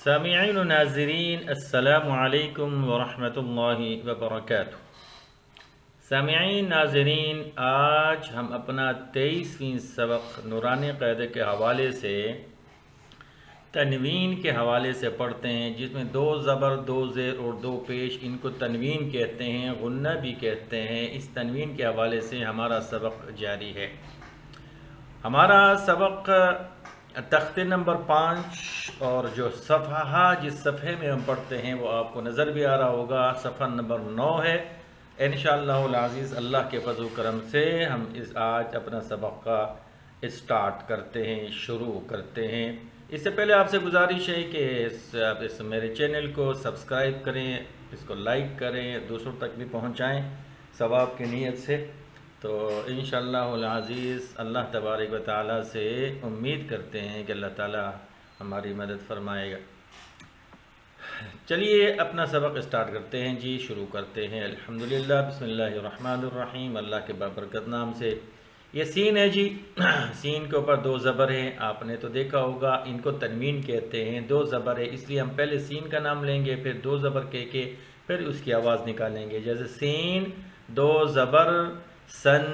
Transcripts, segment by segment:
سامعین و ناظرین السلام علیکم ورحمۃ اللہ وبرکاتہ۔ سامعین ناظرین، آج ہم اپنا 23ویں سبق نورانی قاعدے کے حوالے سے تنوین کے حوالے سے پڑھتے ہیں، جس میں 2 زبر 2 زیر اور 2 پیش، ان کو تنوین کہتے ہیں، غنہ بھی کہتے ہیں۔ اس تنوین کے حوالے سے ہمارا سبق جاری ہے۔ ہمارا سبق تختے نمبر 5 اور جو صفحہ جس صفحے میں ہم پڑھتے ہیں وہ آپ کو نظر بھی آ رہا ہوگا، صفحہ نمبر 9 ہے۔ انشاءاللہ العزیز اللہ کے فضل و کرم سے ہم آج اپنا سبق کا اسٹارٹ کرتے ہیں، شروع کرتے ہیں۔ اس سے پہلے آپ سے گزارش ہے کہ اس میرے چینل کو سبسکرائب کریں، اس کو لائک کریں، دوسروں تک بھی پہنچائیں ثواب کی نیت سے۔ تو انشاءاللہ العزیز اللہ تبارک و تعالیٰ سے امید کرتے ہیں کہ اللہ تعالیٰ ہماری مدد فرمائے گا۔ چلیے اپنا سبق اسٹارٹ کرتے ہیں جی، شروع کرتے ہیں۔ الحمدللہ، بسم اللہ الرحمن الرحیم، اللہ کے بابرکت نام سے۔ یہ سین ہے جی، سین کے اوپر 2 زبر ہیں، آپ نے تو دیکھا ہوگا، ان کو تنوین کہتے ہیں۔ 2 زبر ہے، اس لیے ہم پہلے سین کا نام لیں گے، پھر 2 زبر کہہ کے پھر اس کی آواز نکالیں گے۔ جیسے سین 2 زبر سن،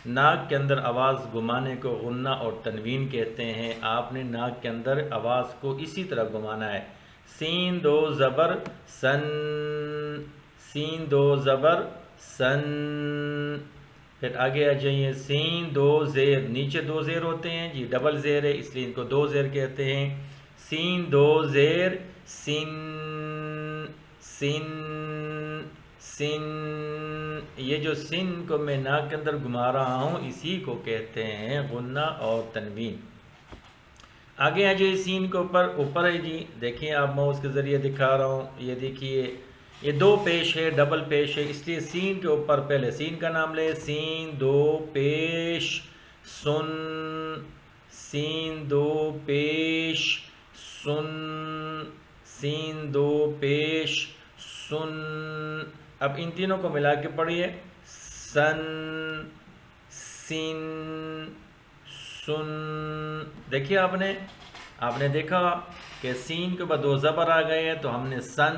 ناک کے اندر آواز گھمانے کو غنہ اور تنوین کہتے ہیں۔ آپ نے ناک کے اندر آواز کو اسی طرح گھمانا ہے۔ سین 2 زبر سن، سین 2 زبر سن۔ پھر آگے آ جائیے، سین 2 زیر، نیچے 2 زیر ہوتے ہیں جی، ڈبل زیر ہے اس لیے ان کو 2 زیر کہتے ہیں۔ سین 2 زیر سن، سن، سن۔ یہ جو سن کو میں ناک کے اندر گھما رہا ہوں اسی کو کہتے ہیں غنہ اور تنوین۔ آگے آ جائیے، سین کے اوپر ہے جی، دیکھیں آپ ماؤس کے ذریعے دکھا رہا ہوں، یہ دیکھیے یہ 2 پیش ہے، ڈبل پیش ہے، اس لیے سین کے اوپر پہلے سین کا نام لے، سین 2 پیش سن، سین 2 پیش سن، سین 2 پیش سن۔ اب ان تینوں کو ملا کے پڑھیے، سن، سن، سن۔ دیکھیے آپ نے دیکھا کہ سین کے بعد 2 زبر آ گئے ہیں تو ہم نے سن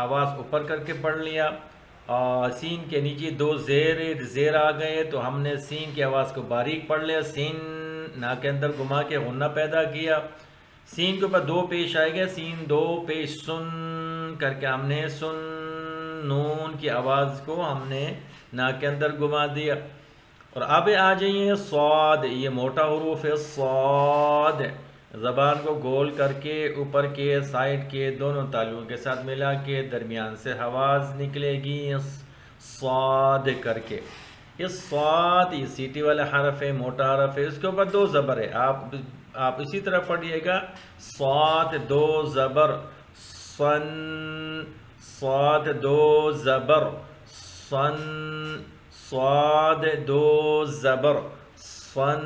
آواز اوپر کر کے پڑھ لیا، اور سین کے نیچے 2 زیر آ گئے تو ہم نے سین کی آواز کو باریک پڑھ لیا، سین ناک کے اندر گھما کے غنہ پیدا کیا۔ سین کے اوپر 2 پیش آئے گا، سین 2 پیش سن کر کے ہم نے سن، نون کی آواز کو ہم نے ناک کے اندر گھما دیا۔ اور اب آ جائیے صاد، یہ موٹا حروف ہے، صاد، زبان کو گول کر کے اوپر کے سائڈ کے دونوں تالیوں کے ساتھ ملا کے درمیان سے آواز نکلے گی صاد کر کے۔ یہ صاد، یہ سیٹی والا حرف ہے، موٹا حرف ہے، اس کے اوپر 2 زبر ہے۔ آپ اسی طرح پڑھیے گا، صاد 2 زبر سن، صاد 2 زبر سن، صاد 2 زبر سن۔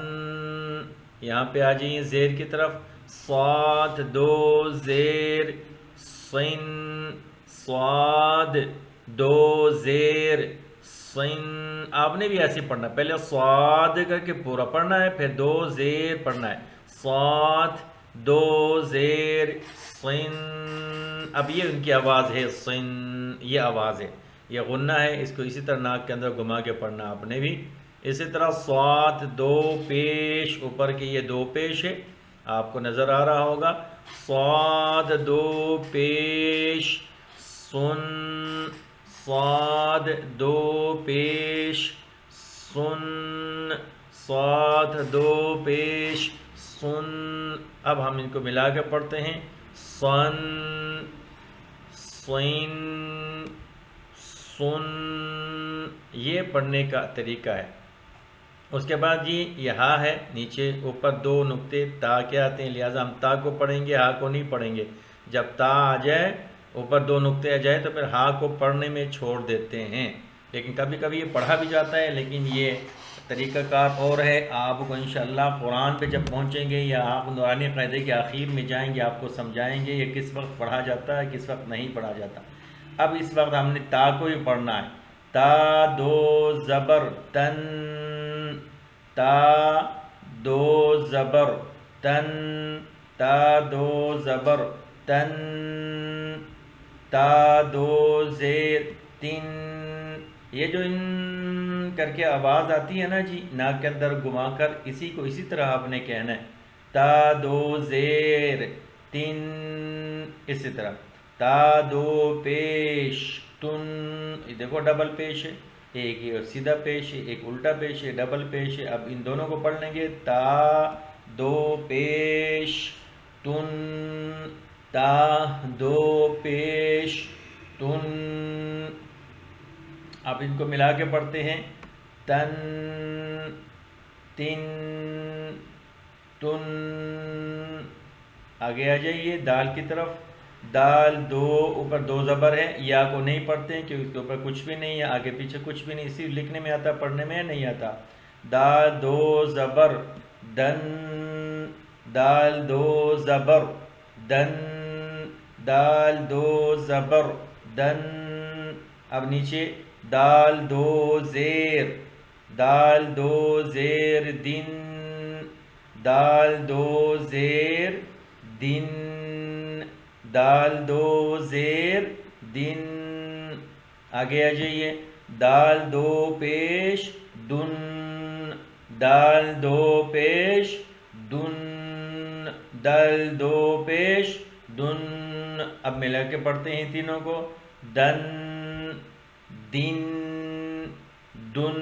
یہاں پہ آ جائیے زیر کی طرف، صاد 2 زیر سن، صاد 2 زیر سن۔ آپ نے بھی ایسے پڑھنا، پہلے صاد کر کے پورا پڑھنا ہے، پھر 2 زیر پڑھنا ہے، صاد 2 زیر سن۔ اب یہ ان کی آواز ہے، سن، یہ آواز ہے، یہ غنہ ہے، اس کو اسی طرح ناک کے اندر گھما کے پڑھنا آپ نے بھی۔ اسی طرح صاد 2 پیش، اوپر کے یہ 2 پیش ہے، آپ کو نظر آ رہا ہوگا، صاد 2 پیش سن، صاد 2 پیش سن، صاد 2 پیش سن۔ اب ہم ان کو ملا کے پڑھتے ہیں، سن، سن، سن۔ یہ پڑھنے کا طریقہ ہے۔ اس کے بعد جی یہ ہا ہے، نیچے اوپر 2 نقطے تا کے آتے ہیں، لہٰذا ہم تا کو پڑھیں گے، ہا کو نہیں پڑھیں گے۔ جب تا آ جائے، اوپر 2 نقطے آ جائے تو پھر ہا کو پڑھنے میں چھوڑ دیتے ہیں، لیکن کبھی کبھی یہ پڑھا بھی جاتا ہے، لیکن یہ طریقہ کار اور ہے۔ آپ کو انشاءاللہ قرآن پہ جب پہنچیں گے یا آپ نورانی قاعدے کے آخر میں جائیں گے، آپ کو سمجھائیں گے یہ کس وقت پڑھا جاتا ہے، کس وقت نہیں پڑھا جاتا۔ اب اس وقت ہم نے تا کو ہی پڑھنا ہے، تا 2 زبر تن، تا 2 زبر تن، تا دو زبر تن، تا دو زیر تن. یہ جو ان کر کے آواز آتی ہے نا جی ناک کے اندر گھما کر، اسی کو اسی طرح آپ نے کہنا ہے. تا دو زیر تن، اسی طرح. تا دو پیش تن، یہ دیکھو ڈبل پیش ہے، ایک یہ سیدھا پیش ہے، ایک الٹا پیش ہے، ڈبل پیش ہے. اب ان دونوں کو پڑھ لیں گے. تا دو پیش تن، تا دو پیش تن. اب ان کو ملا کے پڑھتے ہیں. تن تن تن. آگے آ جائیے دال کی طرف. دال دو اوپر دو زبر ہے، یا کو نہیں پڑھتے ہیں کیونکہ اس کے اوپر کچھ بھی نہیں ہے، آگے پیچھے کچھ بھی نہیں، صرف لکھنے میں آتا، پڑھنے میں نہیں آتا. دال دو زبر دن، دال دو زبر دن، دال دو زبر دن. اب نیچے دال دو زیر، دال دو زیر دن، دال دو زیر دن، دال دو زیر دن. آگے آ جائیے. دال دو پیش دن، دال دو پیش دن، دال دو پیش دن. اب ملا کے پڑھتے ہیں تینوں کو. دن دن دن.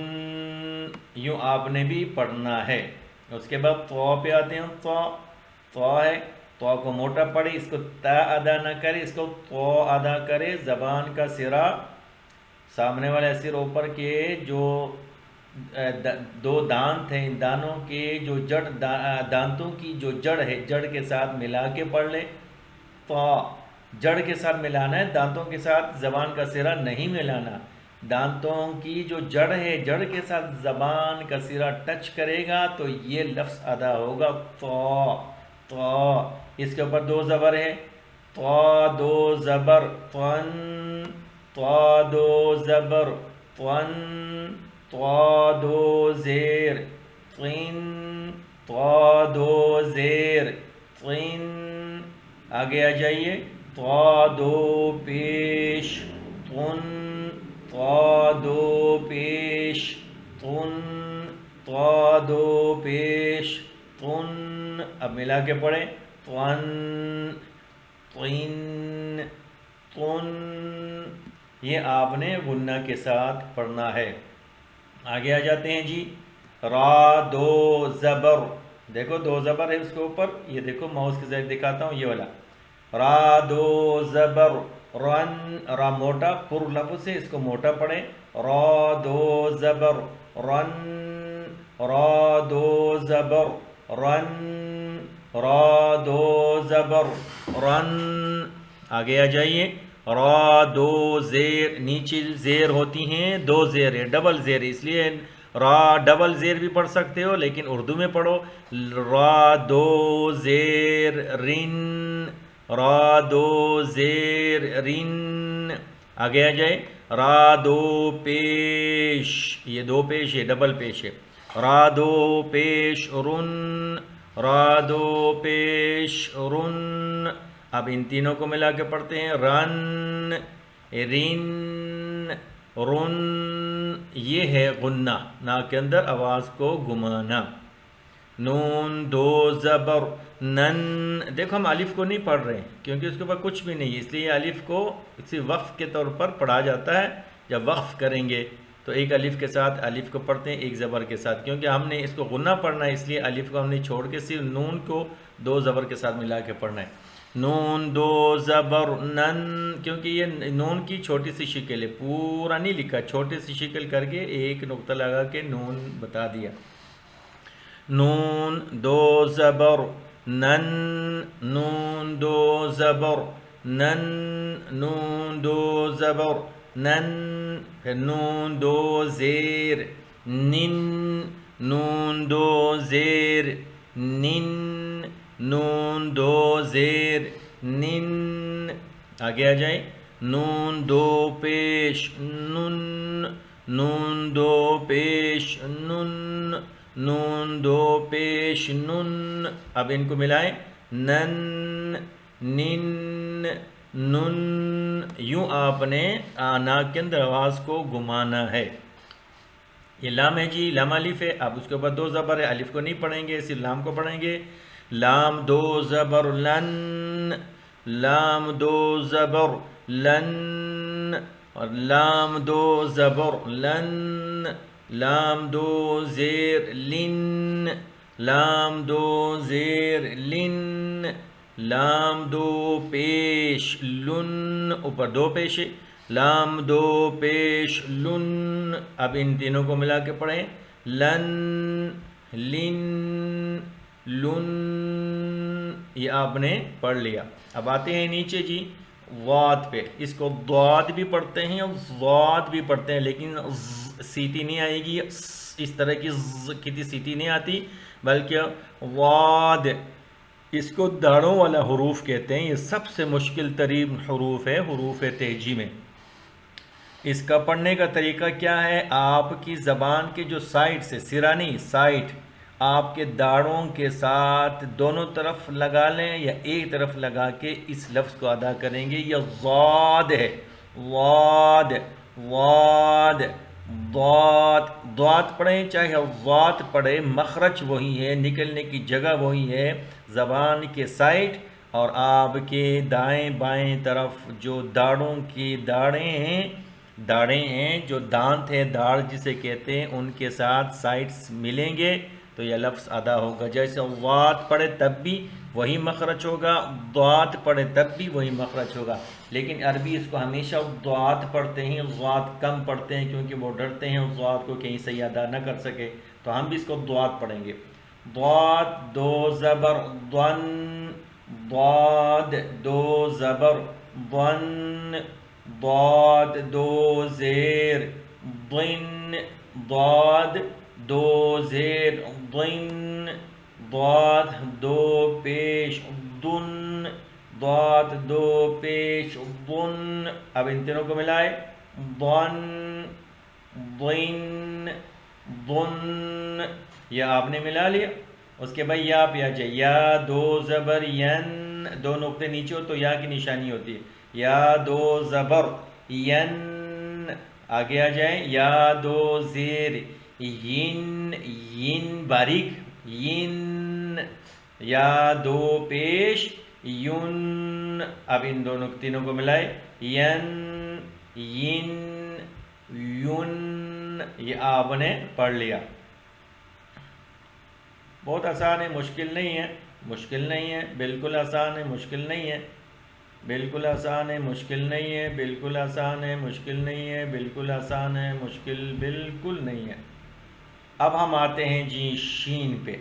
یوں آپ نے بھی پڑھنا ہے. اس کے بعد تو پہ آتے ہیں. تو ہے، تو کو موٹا پڑھے، اس کو تا ادا نہ کرے، اس کو تو ادا کرے. زبان کا سرا سامنے والے سر اوپر کے جو دو دانت ہیں، ان دانوں کے جو جڑ، دانتوں کی جو جڑ ہے، جڑ کے ساتھ ملا کے پڑھ لے. تو جڑ کے ساتھ ملانا ہے، دانتوں کے ساتھ زبان کا سرا نہیں ملانا. دانتوں کی جو جڑ ہے، جڑ کے ساتھ زبان کا سرا ٹچ کرے گا تو یہ لفظ ادا ہوگا. تو اس کے اوپر دو زبر ہے. تو دو زبر تن، تو دو زبر تن، تو دو زیر تن، تو دو زیر تن. آگے آ جائیے. تو دو پیش تن، تو دو پیش تن، تو دو پیش تن. اب ملا کے پڑھیں. تن تن تن. یہ آپ نے غنہ کے ساتھ پڑھنا ہے. آگے آ جاتے ہیں جی. را دو زبر، دیکھو دو زبر ہے اس کے اوپر، یہ دیکھو ماؤس کے ذریعے دکھاتا ہوں، یہ والا. را دو زبر رن، را موٹا پر لفظ ہے، اس کو موٹا پڑھیں. را دو زبر رن، را دو زبر رن، را دو زبر رن. آگے آ جائیے. را دو زیر، نیچے زیر ہوتی ہیں، دو زیر ہے، ڈبل زیر ہے، اس لیے را ڈبل زیر بھی پڑھ سکتے ہو، لیکن اردو میں پڑھو. را دو زیر رن، را دو زیر رن. آگے آ جائے. را دو پیش، یہ دو پیش ہے، ڈبل پیش ہے. را دو پیش رن، را دو پیش رن. اب ان تینوں کو ملا کے پڑھتے ہیں. رن رن رن. یہ ہے غنہ، ناک کے اندر آواز کو گھمانا. نون دو زبر نن. دیکھو ہم الف کو نہیں پڑھ رہے ہیں کیونکہ اس کے اوپر کچھ بھی نہیں ہے، اس لیے الف کو اسی وقف کے طور پر پڑھا جاتا ہے. جب وقف کریں گے تو ایک الف کے ساتھ الف کو پڑھتے ہیں، ایک زبر کے ساتھ. کیونکہ ہم نے اس کو غنہ پڑھنا ہے، اس لیے الف کو ہم نے چھوڑ کے صرف نون کو دو زبر کے ساتھ ملا کے پڑھنا ہے. نون دو زبر نن. کیونکہ یہ نون کی چھوٹی سی شکل ہے، پورا نہیں لکھا، چھوٹی سی شکل کر کے ایک نقطہ لگا کے نون بتا دیا. نون دو زبر نن، نون دو زبر نن، نون دو زبر نن. پھر نون دو زیر نن، نون دو زیر نن، نون دو زیر نن. آگے آ جائیں. نون دو پیش نن، نون دو پیش نن، نون دو پیش نن. اب ان کو ملائیں. نن نن نن، یوں آپ نے ناک کے اندر آواز کو گھمانا ہے۔ یہ لام ہے جی، لام الف ہے، اب اس کے اوپر دو زبر ہے، الف کو نہیں پڑھیں گے، صرف لام کو پڑھیں گے۔ لام دو زبر لن، لام دو زبر لن، اور لام دو زبر لن، لام دو زیر لن، لام دو زیر لن، لام دو پیش لن، اوپر دو پیش ہے، لام دو پیش لن، اب ان تینوں کو ملا کے پڑھیں، لن لن لن، یہ آپ نے پڑھ لیا۔ اب آتے ہیں نیچے جی واد پہ، اس کو ضاد بھی پڑھتے ہیں اور ضاد بھی پڑھتے ہیں، لیکن سیٹی نہیں آئے گی، اس طرح کی سیٹی نہیں آتی، بلکہ واد، اس کو داڑوں والا حروف کہتے ہیں، یہ سب سے مشکل ترین حروف ہے حروف تہجی میں۔ اس کا پڑھنے کا طریقہ کیا ہے، آپ کی زبان کے جو سائڈ سے، سرا نہیں سائڈ، آپ کے داڑوں کے ساتھ دونوں طرف لگا لیں یا ایک طرف لگا کے اس لفظ کو ادا کریں گے۔ یہ ضاد ہے، واد واد ضاد، ضاد پڑھیں چاہے ضاد پڑھیں، مخرج وہی ہے، نکلنے کی جگہ وہی ہے، زبان کے سائڈ اور آپ کے دائیں بائیں طرف جو داڑوں کی داڑیں ہیں، جو دانت ہے، داڑ جسے کہتے ہیں، ان کے ساتھ سائڈز ملیں گے تو یہ لفظ ادا ہوگا۔ جیسے ضاد پڑھے تب بھی وہی مخرج ہوگا، ضاد پڑھے تب بھی وہی مخرج ہوگا، لیکن عربی اس کو ہمیشہ ضاد پڑھتے ہیں، ضاد کم پڑھتے ہیں، کیونکہ وہ ڈرتے ہیں ضاد کو کہیں صحیح ادا نہ کر سکے، تو ہم بھی اس کو ضاد پڑھیں گے۔ ضاد دو زبر ضن، ضاد دو زبر ضن، ضاد دو زیر ضن، ضاد دو زیر ضن، ضاد دو پیش ضن، ضاد دو پیش ضن، اب ان تینوں کو ملائے، ضن ضن ضن، یہ آپ نے ملا لیا۔ اس کے بعد یا پہ آ جائے، یا دو زبر ین، دو نقطے نیچے ہو تو یا کی نشانی ہوتی ہے، یا دو زبر ین، آگے آ جائیں، یا دو زیر ین، ین باریک ین، یا دو پیش یون، اب ان دونوں تینوں کو ملائے، ین ین یون، یہ آپ نے پڑھ لیا۔ بہت آسان ہے، مشکل نہیں ہے، مشکل نہیں ہے، بالکل آسان ہے، مشکل نہیں ہے، بالکل آسان ہے، مشکل نہیں ہے، بالکل آسان ہے، مشکل نہیں ہے، بالکل آسان ہے، مشکل بالکل نہیں ہے۔ اب ہم آتے ہیں جی شین پہ۔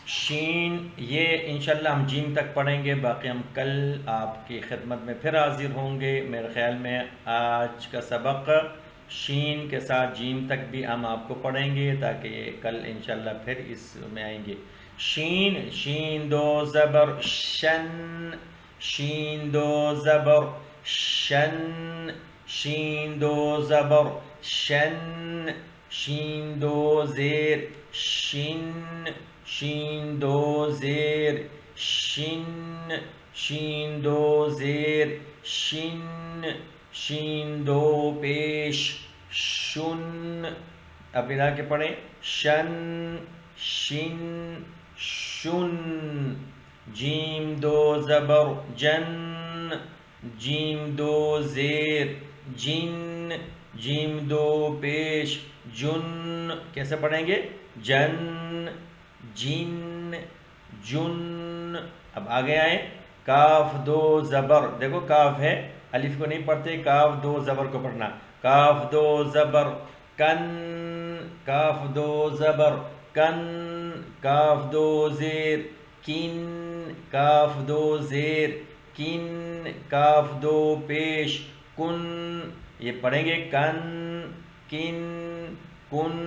شین، یہ انشاءاللہ ہم جیم تک پڑھیں گے، باقی ہم کل آپ کی خدمت میں پھر حاضر ہوں گے۔ میرے خیال میں آج کا سبق شین کے ساتھ جیم تک بھی ہم آپ کو پڑھیں گے، تاکہ کل انشاءاللہ پھر اس میں آئیں گے۔ شین، شین دو زبر شن، شین دو زبر شن، شین دو زبر شن، شین دو زیر شن، شین دو زیر شن، شین دو زیر شن، شین دو پیش شن، اب ملا کے پڑھیں، شن شن شن، جیم دو زبر جن، جیم دو زیر جن، جیم دو پیش جن، کیسے پڑھیں گے، جن جن جن۔ اب آگے آئیں، کاف دو زبر، دیکھو کاف ہے، الف کو نہیں پڑھتے، کاف دو زبر کو پڑھنا، کاف دو زبر کن، کاف دو زبر کن، کاف دو زیر کن، کاف دو زیر کن، کاف دو پیش کن، یہ پڑھیں گے کن کن کن۔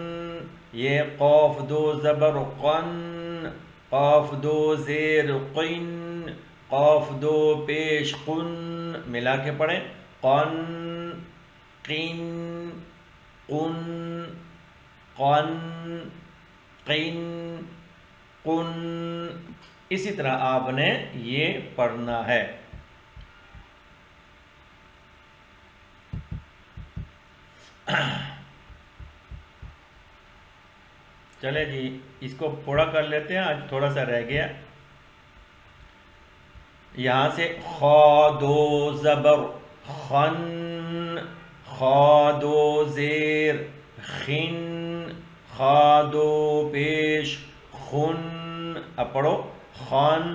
یہ قاف دو زبر قن، قاف دو زیر قن، قاف دو پیش قن، ملا کے پڑھیں، قن قن قن قن قن قن، اسی طرح آپ نے یہ پڑھنا ہے۔ چلے جی اس کو پورا کر لیتے ہیں، آج تھوڑا سا رہ گیا۔ یہاں سے خا دو زبر خن، خا دو زیر خن، خا دو پیش خن، اب پڑھو خن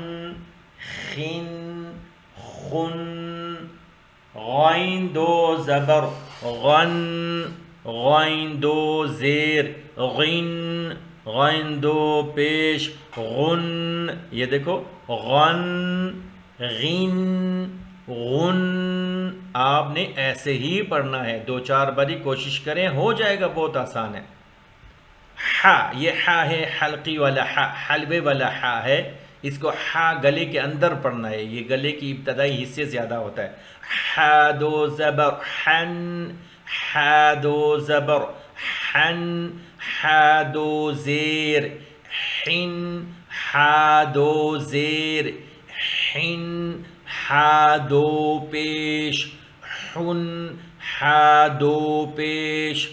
خن خن، غین دو زبر غن، غین دو زیر غن، غین دو پیش غن، یہ دیکھو غن غن غن، آپ نے ایسے ہی پڑھنا ہے، 2-4 باری کوشش کریں، ہو جائے گا، بہت آسان ہے۔ ہا، یہ ہا ہے حلقی والا ہا، حلوے والا ہا ہے، اس کو ہا گلے کے اندر پڑھنا ہے، یہ گلے کی ابتدائی حصے زیادہ ہوتا ہے۔ ہا دو زبر حن، ہا دو زبر حن، ہا دو زیر حن، ہا دو زیر حن، ہا دو پیش حن، ہا دو پیش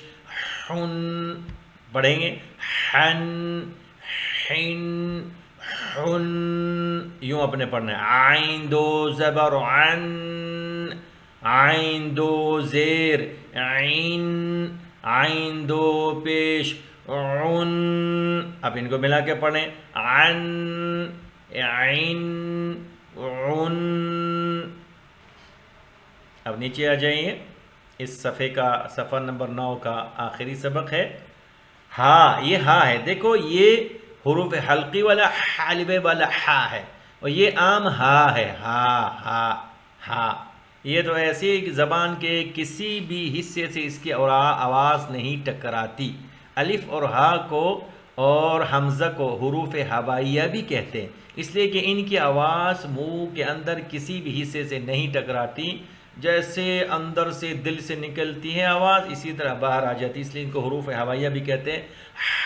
حن، پڑھیں گے حن حن حن، یوں اپنے پڑھنا ہے۔ عین دو زبر عن، عین دو زیر عین، عین دو پیش عن، اب ان کو ملا کے پڑھیں عن عین عن۔ اب نیچے آ جائیے، اس صفحے کا صفحہ نمبر 9 کا آخری سبق ہے۔ ہاں، یہ ہاں ہے، دیکھو یہ حروف حلقی والا حلوے والا ہا ہے، اور یہ عام ہا ہے، ہا ہا ہا، یہ تو ایسی زبان کے کسی بھی حصے سے اس کی آواز نہیں ٹکراتی۔ الف اور ہا کو اور حمزہ کو حروف ہوائیہ بھی کہتے ہیں، اس لیے کہ ان کی آواز منہ کے اندر کسی بھی حصے سے نہیں ٹکراتی، جیسے اندر سے دل سے نکلتی ہے آواز اسی طرح باہر آ جاتی، اس لیے ان کو حروف ہوائیہ بھی کہتے ہیں۔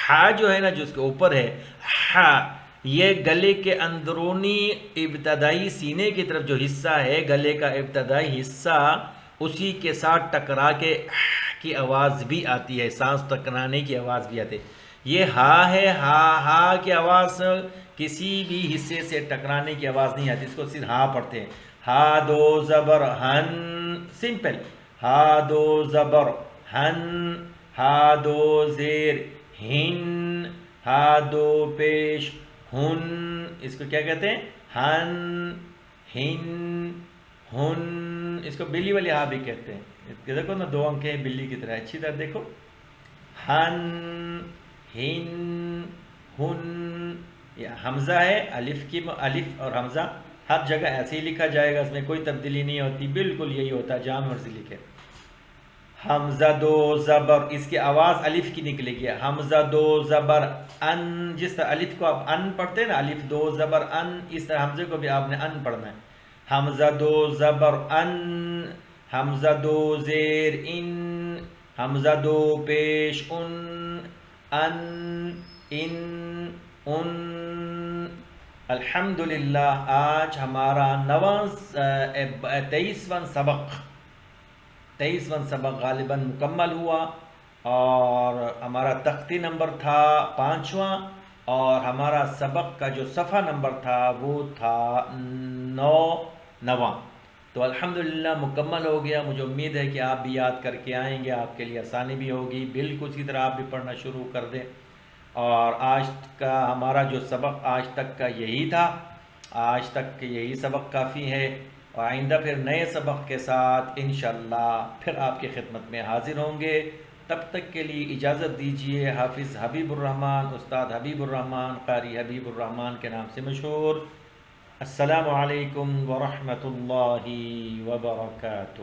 ہا جو ہے نا، جو اس کے اوپر ہے ہا، یہ گلے کے اندرونی ابتدائی سینے کی طرف جو حصہ ہے، گلے کا ابتدائی حصہ، اسی کے ساتھ ٹکرا کے کی آواز بھی آتی ہے، سانس ٹکرانے کی آواز بھی آتی ہے۔ یہ ہا ہے، ہا ہا کی آواز کسی بھی حصے سے ٹکرانے کی آواز نہیں آتی، اس کو صرف ہا پڑھتے ہیں۔ ہا دو زبر ہن، سمپل، ہا دو زبر ہن، ہا دو زیر ہن، ہا دو پیش ہن، اس کو کیا کہتے ہیں؟ ہن ہن ہن، اس کو بلی والی ہا بھی کہتے ہیں، دیکھو نا 2 انکھیں ہیں بلی کی طرح، اچھی طرح دیکھو، ہن ہن ہن، یہ حمزہ ہے، الف اور حمزہ ہر جگہ ایسے ہی لکھا جائے گا، اس میں کوئی تبدیلی نہیں ہوتی، بالکل یہی ہوتا ہے، جہاں مرضی لکھے۔ حمزہ دو زبر، اس کی آواز الف کی نکلے گی، حمزہ دو زبر ان، جس طرح الف کو آپ ان پڑھتے ہیں نا، الف دو زبر ان، اس طرح حمزے کو بھی آپ نے ان پڑھنا ہے۔ حمزہ دو زبر ان، حمزہ دو زیر ان، حمزہ دو پیش ان، ان ان ان۔ الحمدللہ آج ہمارا 23واں سبق غالباً مکمل ہوا، اور ہمارا تختی نمبر تھا 5واں، اور ہمارا سبق کا جو صفحہ نمبر تھا وہ تھا 9واں۔ تو الحمدللہ مکمل ہو گیا، مجھے امید ہے کہ آپ بھی یاد کر کے آئیں گے، آپ کے لیے آسانی بھی ہوگی، بالکل اسی طرح آپ بھی پڑھنا شروع کر دیں۔ اور آج کا ہمارا جو سبق آج تک کا یہی تھا، آج تک یہی سبق کافی ہے، اور آئندہ پھر نئے سبق کے ساتھ انشاءاللہ پھر آپ کی خدمت میں حاضر ہوں گے۔ تب تک کے لیے اجازت دیجیے، حافظ حبیب الرحمن، استاد حبیب الرحمن، قاری حبیب الرحمن کے نام سے مشہور۔ السلام علیکم ورحمۃ اللہ وبرکاتہ۔